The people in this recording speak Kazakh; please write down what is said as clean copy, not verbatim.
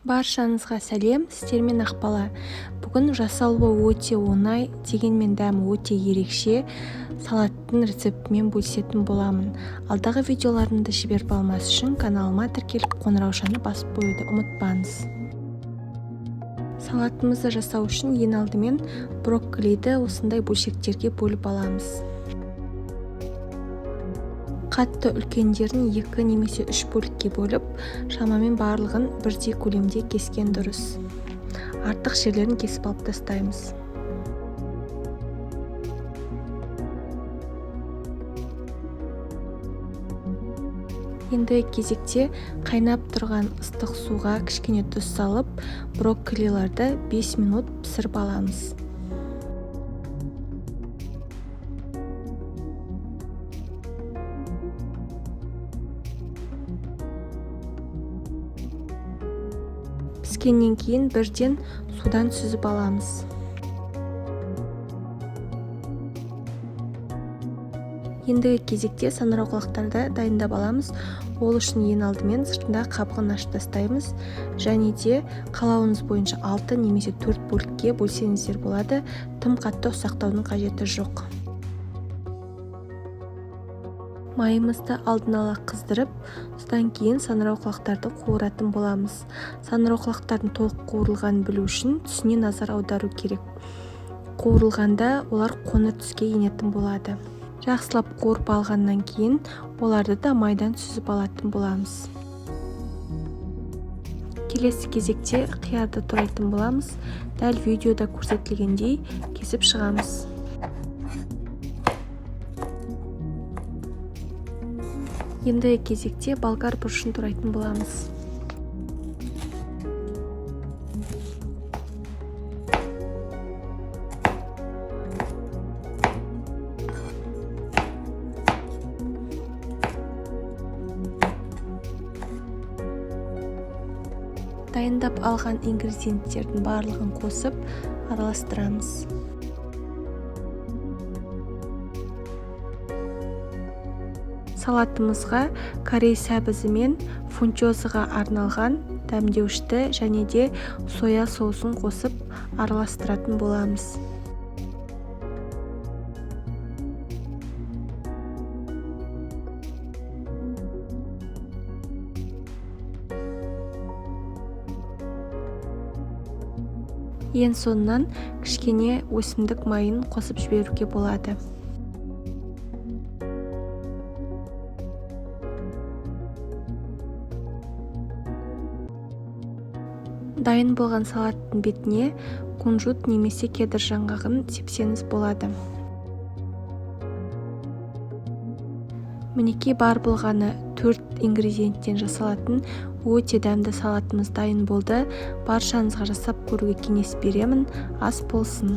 Баршаңызға сәлем, сіздермен Ақбала. Бүгін жасалуы өте оңай, дегенмен дәмі өте ерекше салаттың рецептімен бөлісетін боламын. Алдағы видеоларымды жіберіп алмас үшін каналыма тіркеліп қоңыраушаны басып қоюды ұмытпаңыз. Салатымызды жасау үшін ең алдымен брокколиді осындай бөлшектерге бөліп аламыз. Қатты үлкендерін 2 немесе 3 бөлікке бөліп, шамамен барлығын бірдей көлемде кескен дұрыс. Артық жерлерін кесіп алып тастаймыз. Енді кезекте қайнап тұрған ыстық суға кішкене тұз салып, брокколиларды 5 минут пісіріп аламыз. Піскеннен кейін бірден судан сүзіп аламыз. Ендігі кезекте саңырауқұлақтарды дайындап аламыз. Ол үшін ең алдымен сыртында қабығын ашып тастаймыз. Және де қалауыңыз бойынша 6 немесе 4 бөлікке бөлсеңіздер болады. Тым қатты ұсақтаудың қажеті жоқ. Майымызды алдын ала қыздырып, содан кейін саңырауқұлақтарды қуыратын боламыз. Саңырауқұлақтардың толық қуырылғанын білу үшін түсіне назар аудару керек. Қуырылғанда олар қоңыр түске енетін болады. Жақсылап қуырып алғаннан кейін оларды да майдан сүзіп алатын боламыз. Келесі кезекте қиярды турайтын боламыз. Дәл видеода көрсетілгендей кесіп шығамыз. Енді кезекте болгар бұрышын турайтын боламыз. Дайындап алған ингредиенттердің барлығын қосып араластырамыз. Салатымызға корей сәбізі мен фунчозыға арналған дәмдеуішті және де соя соусын қосып араластыратын боламыз. Ең соңынан кішкене өсімдік майын қосып жіберуге болады. Дайын болған салаттың бетіне кунжут немесе кедір жаңғағын сепсеңіз болады. Мінекей бар болғаны 4 ингредиенттен жасалатын өте дәмді салатымыз дайын болды. Баршаңызға жасап көруге кеңес беремін. Ас болсын.